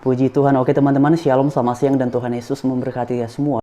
Puji Tuhan. Oke teman-teman, Shalom, selamat siang dan Tuhan Yesus memberkati ya semua.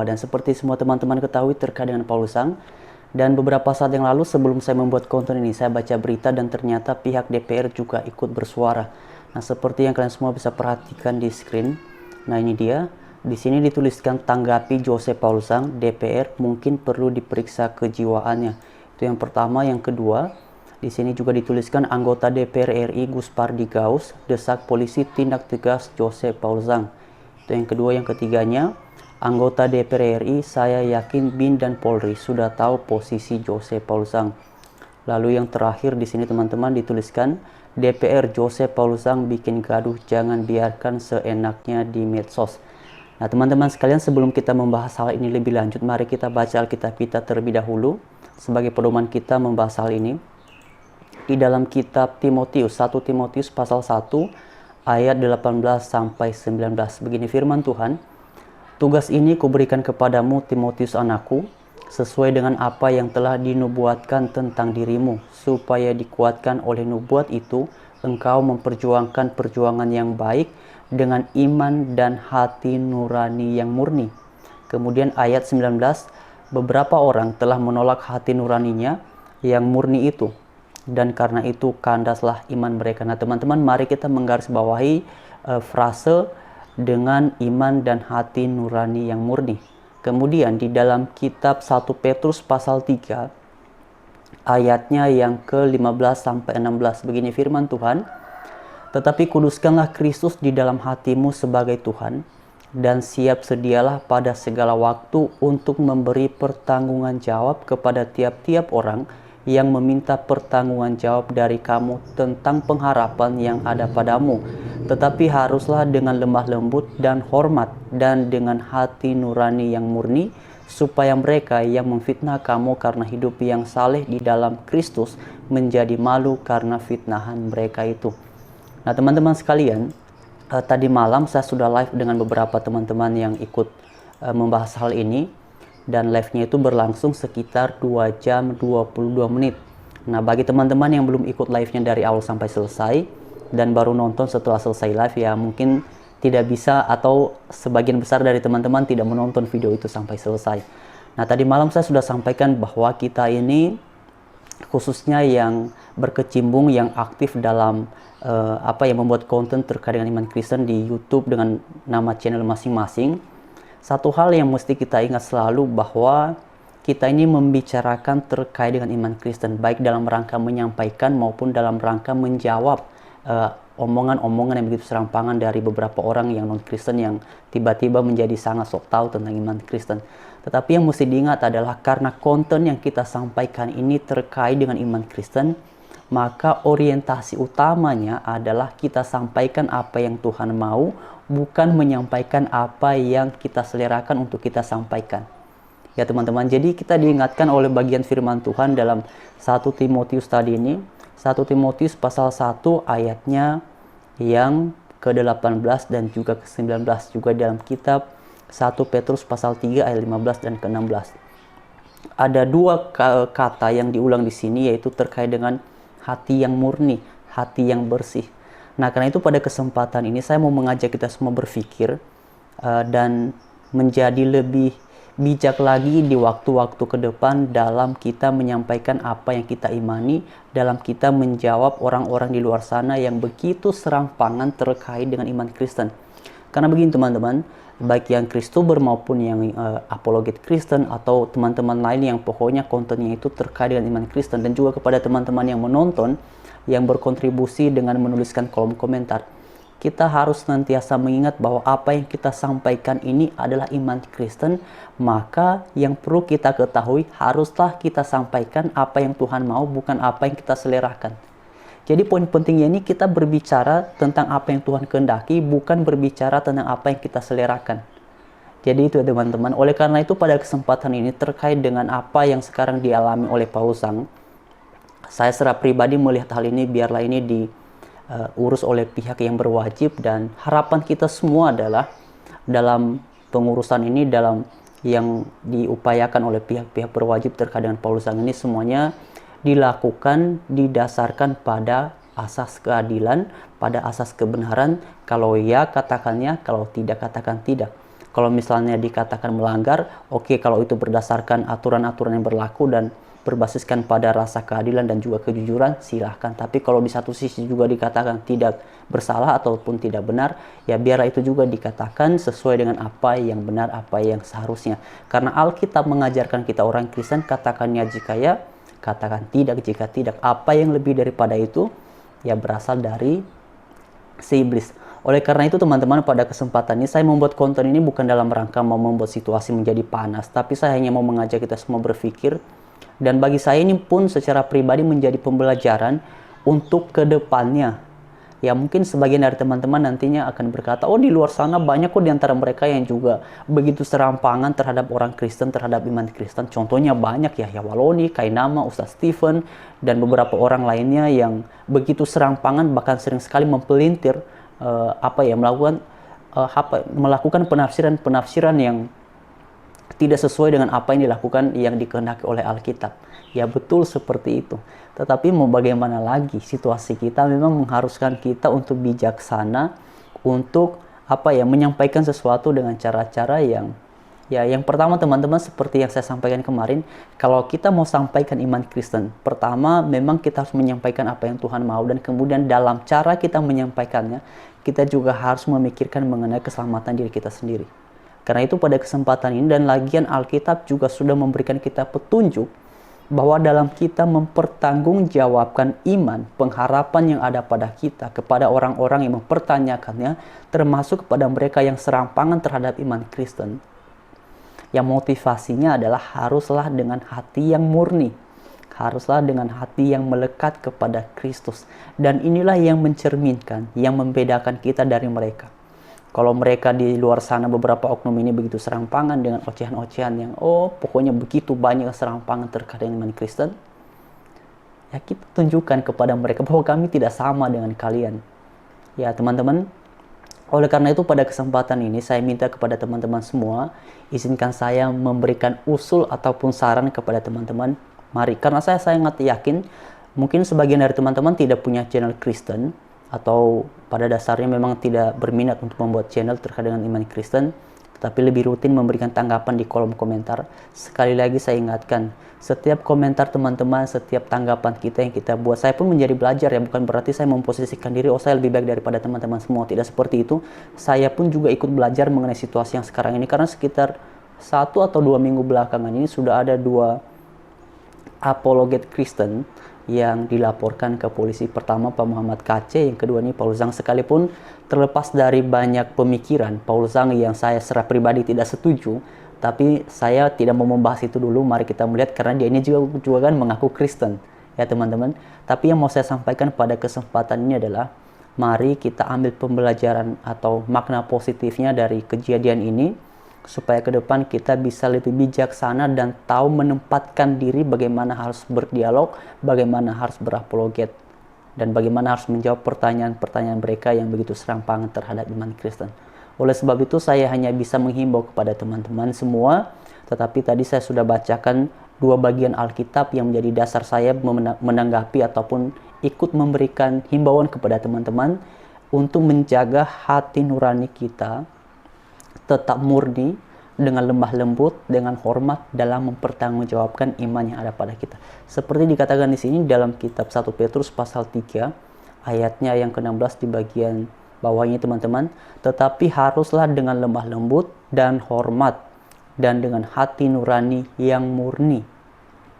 Dan seperti semua teman-teman ketahui terkait dengan Paulus Sang, dan beberapa saat yang lalu sebelum saya membuat konten ini, saya baca berita dan ternyata pihak DPR juga ikut bersuara. Nah, seperti yang kalian semua bisa perhatikan di screen. Nah, ini dia. Di sini dituliskan tanggapi Jose Paulus Sang, DPR mungkin perlu diperiksa kejiwaannya. Itu yang pertama. Yang kedua, di sini juga dituliskan anggota DPR RI Guspardi Gaus desak polisi tindak tegas Jose Paulus Sang. Itu yang kedua. Yang ketiganya, anggota DPR RI, saya yakin BIN dan Polri sudah tahu posisi Jose Paulus Sang. Lalu yang terakhir di sini teman-teman dituliskan DPR Jose Paulus Sang bikin gaduh, jangan biarkan seenaknya di medsos. Nah teman-teman sekalian, sebelum kita membahas hal ini lebih lanjut, mari kita baca Alkitab kita terlebih dahulu sebagai pedoman kita membahas hal ini. Di dalam kitab Timotius, 1 Timotius pasal 1 ayat 18 sampai 19. Begini firman Tuhan. Tugas ini kuberikan kepadamu Timotius anakku, sesuai dengan apa yang telah dinubuatkan tentang dirimu, supaya dikuatkan oleh nubuat itu, engkau memperjuangkan perjuangan yang baik dengan iman dan hati nurani yang murni. Kemudian ayat 19, beberapa orang telah menolak hati nuraninya yang murni itu, dan karena itu kandaslah iman mereka. Nah teman-teman, mari kita menggarisbawahi frase dengan iman dan hati nurani yang murni. Kemudian di dalam kitab 1 Petrus pasal 3 ayatnya yang ke-15 sampai 16, begini firman Tuhan. Tetapi kuduskanlah Kristus di dalam hatimu sebagai Tuhan, dan siap sedialah pada segala waktu untuk memberi pertanggungan jawab kepada tiap-tiap orang yang meminta pertanggungan jawab dari kamu tentang pengharapan yang ada padamu. Tetapi haruslah dengan lemah lembut dan hormat dan dengan hati nurani yang murni, supaya mereka yang memfitnah kamu karena hidup yang saleh di dalam Kristus menjadi malu karena fitnahan mereka itu. Nah teman-teman sekalian, tadi malam saya sudah live dengan beberapa teman-teman yang ikut membahas hal ini. Dan live-nya itu berlangsung sekitar 2 jam 22 menit. Nah bagi teman-teman yang belum ikut live-nya dari awal sampai selesai dan baru nonton setelah selesai live, ya mungkin tidak bisa, atau sebagian besar dari teman-teman tidak menonton video itu sampai selesai. Nah tadi malam saya sudah sampaikan bahwa kita ini, khususnya yang berkecimpung, yang aktif dalam yang membuat konten terkait dengan iman Kristen di YouTube dengan nama channel masing-masing, satu hal yang mesti kita ingat selalu bahwa kita ini membicarakan terkait dengan iman Kristen, baik dalam rangka menyampaikan maupun dalam rangka menjawab omongan-omongan yang begitu serampangan dari beberapa orang yang non-Kristen yang tiba-tiba menjadi sangat sok tahu tentang iman Kristen. Tetapi yang mesti diingat adalah karena konten yang kita sampaikan ini terkait dengan iman Kristen, maka orientasi utamanya adalah kita sampaikan apa yang Tuhan mau, bukan menyampaikan apa yang kita selerakan untuk kita sampaikan. Ya teman-teman, jadi kita diingatkan oleh bagian firman Tuhan dalam 1 Timotius tadi ini, 1 Timotius pasal 1 ayatnya yang ke-18 dan juga ke-19, juga dalam kitab 1 Petrus pasal 3 ayat 15 dan ke-16. Ada dua kata yang diulang di sini, yaitu terkait dengan hati yang murni, hati yang bersih. Nah, karena itu pada kesempatan ini saya mau mengajak kita semua berpikir dan menjadi lebih bijak lagi di waktu-waktu ke depan dalam kita menyampaikan apa yang kita imani, dalam kita menjawab orang-orang di luar sana yang begitu serampangan terkait dengan iman Kristen. Karena begini teman-teman, baik yang Kristober maupun yang apologet Kristen atau teman-teman lain yang pokoknya kontennya itu terkait dengan iman Kristen, dan juga kepada teman-teman yang menonton yang berkontribusi dengan menuliskan kolom komentar, kita harus senantiasa mengingat bahwa apa yang kita sampaikan ini adalah iman Kristen. Maka yang perlu kita ketahui, haruslah kita sampaikan apa yang Tuhan mau, bukan apa yang kita selerakan. Jadi poin pentingnya ini kita berbicara tentang apa yang Tuhan kehendaki, bukan berbicara tentang apa yang kita selerakan. Jadi itu ya teman-teman. Oleh karena itu pada kesempatan ini terkait dengan apa yang sekarang dialami oleh Paulus Sang, saya secara pribadi melihat hal ini, biarlah ini diurus oleh pihak yang berwajib, dan harapan kita semua adalah dalam pengurusan ini, dalam yang diupayakan oleh pihak-pihak berwajib terkait dengan Paulus Sang ini semuanya dilakukan didasarkan pada asas keadilan, pada asas kebenaran. Kalau ya katakannya, kalau tidak katakan tidak. Kalau misalnya dikatakan melanggar, oke, kalau itu berdasarkan aturan-aturan yang berlaku dan berbasiskan pada rasa keadilan dan juga kejujuran, silahkan. Tapi kalau di satu sisi juga dikatakan tidak bersalah ataupun tidak benar, ya biarlah itu juga dikatakan sesuai dengan apa yang benar, apa yang seharusnya. Karena Alkitab mengajarkan kita orang Kristen, katakannya jika ya, katakan tidak jika tidak. Apa yang lebih daripada itu, ya berasal dari si iblis. Oleh karena itu teman-teman, pada kesempatan ini saya membuat konten ini bukan dalam rangka mau membuat situasi menjadi panas, tapi saya hanya mau mengajak kita semua berpikir. Dan bagi saya ini pun secara pribadi menjadi pembelajaran untuk kedepannya. Ya mungkin sebagian dari teman-teman nantinya akan berkata, oh di luar sana banyak kok di antara mereka yang juga begitu serampangan terhadap orang Kristen, terhadap iman Kristen. Contohnya banyak ya, Waloni, Kainama, Ustaz Stephen, dan beberapa orang lainnya yang begitu serampangan, bahkan sering sekali mempelintir melakukan penafsiran-penafsiran yang tidak sesuai dengan apa yang dilakukan yang dikehendaki oleh Alkitab. Ya betul seperti itu. Tetapi mau bagaimana lagi, situasi kita memang mengharuskan kita untuk bijaksana, untuk menyampaikan sesuatu dengan cara-cara yang pertama teman-teman, seperti yang saya sampaikan kemarin, kalau kita mau sampaikan iman Kristen, pertama memang kita harus menyampaikan apa yang Tuhan mau, dan kemudian dalam cara kita menyampaikannya, kita juga harus memikirkan mengenai keselamatan diri kita sendiri. Karena itu pada kesempatan ini dan lagian Alkitab juga sudah memberikan kita petunjuk bahwa dalam kita mempertanggungjawabkan iman, pengharapan yang ada pada kita kepada orang-orang yang mempertanyakannya, termasuk kepada mereka yang serampangan terhadap iman Kristen, yang motivasinya adalah haruslah dengan hati yang murni, haruslah dengan hati yang melekat kepada Kristus. Dan inilah yang mencerminkan, yang membedakan kita dari mereka. Kalau mereka di luar sana beberapa oknum ini begitu serampangan dengan ocehan-ocehan yang pokoknya begitu banyak serampangan terkait dengan iman Kristen, ya kita tunjukkan kepada mereka bahwa kami tidak sama dengan kalian. Ya teman-teman, oleh karena itu pada kesempatan ini saya minta kepada teman-teman semua, izinkan saya memberikan usul ataupun saran kepada teman-teman. Mari, karena saya sangat yakin mungkin sebagian dari teman-teman tidak punya channel Kristen, atau pada dasarnya memang tidak berminat untuk membuat channel terkait dengan iman Kristen, tetapi lebih rutin memberikan tanggapan di kolom komentar. Sekali lagi saya ingatkan, setiap komentar teman-teman, setiap tanggapan kita yang kita buat, saya pun menjadi belajar ya, bukan berarti saya memposisikan diri, saya lebih baik daripada teman-teman semua, tidak seperti itu. Saya pun juga ikut belajar mengenai situasi yang sekarang ini, karena sekitar 1 atau 2 minggu belakangan ini sudah ada 2 apologet Kristen yang dilaporkan ke polisi. Pertama Pak Muhammad KC, yang kedua ini Paulus Zhang. Sekalipun terlepas dari banyak pemikiran Paulus Zhang yang saya secara pribadi tidak setuju, tapi saya tidak mau membahas itu dulu. Mari kita melihat, karena dia ini juga kan mengaku Kristen ya teman-teman. Tapi yang mau saya sampaikan pada kesempatan ini adalah, mari kita ambil pembelajaran atau makna positifnya dari kejadian ini, supaya ke depan kita bisa lebih bijaksana dan tahu menempatkan diri bagaimana harus berdialog, bagaimana harus berapologet, dan bagaimana harus menjawab pertanyaan-pertanyaan mereka yang begitu serampangan terhadap iman Kristen. Oleh sebab itu saya hanya bisa menghimbau kepada teman-teman semua, tetapi tadi saya sudah bacakan 2 bagian Alkitab yang menjadi dasar saya menanggapi ataupun ikut memberikan himbauan kepada teman-teman untuk menjaga hati nurani kita tetap murni, dengan lemah lembut, dengan hormat dalam mempertanggungjawabkan iman yang ada pada kita. Seperti dikatakan di sini dalam kitab 1 Petrus pasal 3 ayatnya yang ke-16 di bagian bawahnya teman-teman, tetapi haruslah dengan lemah lembut dan hormat dan dengan hati nurani yang murni.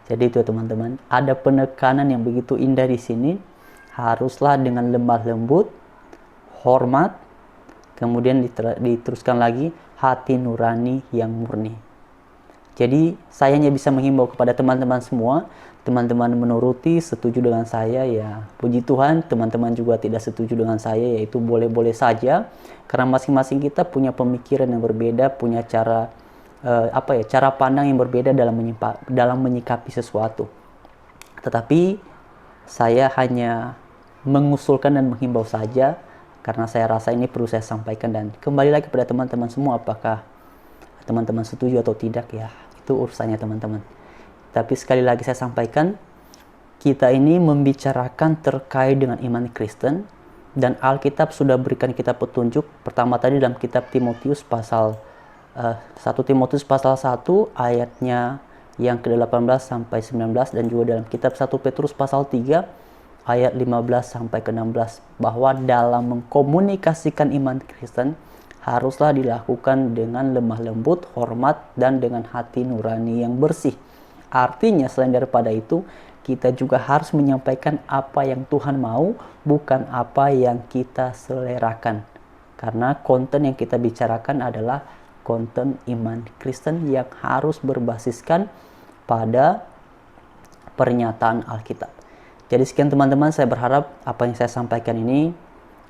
Jadi itu teman-teman, ada penekanan yang begitu indah di sini, haruslah dengan lemah lembut, hormat, kemudian diteruskan lagi hati nurani yang murni. Jadi saya hanya bisa menghimbau kepada teman-teman semua, teman-teman menuruti, setuju dengan saya, ya puji Tuhan. Teman-teman juga tidak setuju dengan saya, yaitu boleh-boleh saja, karena masing-masing kita punya pemikiran yang berbeda, punya cara cara pandang yang berbeda dalam menyikapi sesuatu. Tetapi saya hanya mengusulkan dan menghimbau saja, karena saya rasa ini perlu saya sampaikan. Dan kembali lagi kepada teman-teman semua, apakah teman-teman setuju atau tidak, ya itu urusannya teman-teman. Tapi sekali lagi saya sampaikan, kita ini membicarakan terkait dengan iman Kristen, dan Alkitab sudah berikan kita petunjuk. Pertama tadi dalam kitab Timotius pasal 1 Timotius pasal 1 ayatnya yang ke-18 sampai 19, dan juga dalam kitab 1 Petrus pasal 3 ayat 15 sampai ke-16, bahwa dalam mengkomunikasikan iman Kristen haruslah dilakukan dengan lemah lembut, hormat, dan dengan hati nurani yang bersih. Artinya selain daripada itu, kita juga harus menyampaikan apa yang Tuhan mau, bukan apa yang kita selerakan. Karena konten yang kita bicarakan adalah konten iman Kristen yang harus berbasiskan pada pernyataan Alkitab. Jadi sekian teman-teman, saya berharap apa yang saya sampaikan ini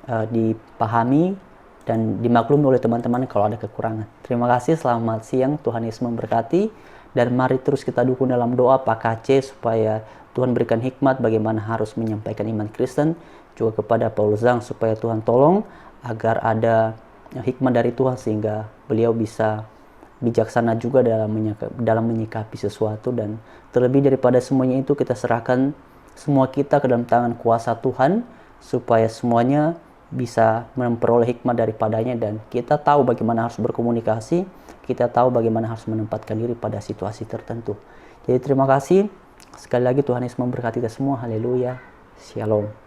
dipahami dan dimaklumi oleh teman-teman kalau ada kekurangan. Terima kasih, selamat siang, Tuhan Yesus memberkati, dan mari terus kita dukung dalam doa Pak KC supaya Tuhan berikan hikmat bagaimana harus menyampaikan iman Kristen, juga kepada Paulus Zhang supaya Tuhan tolong agar ada hikmat dari Tuhan sehingga beliau bisa bijaksana juga dalam menyikapi sesuatu, dan terlebih daripada semuanya itu kita serahkan semua kita ke dalam tangan kuasa Tuhan supaya semuanya bisa memperoleh hikmat daripadanya, dan kita tahu bagaimana harus berkomunikasi, kita tahu bagaimana harus menempatkan diri pada situasi tertentu. Jadi terima kasih sekali lagi, Tuhan Yesus memberkati kita semua. Haleluya. Shalom.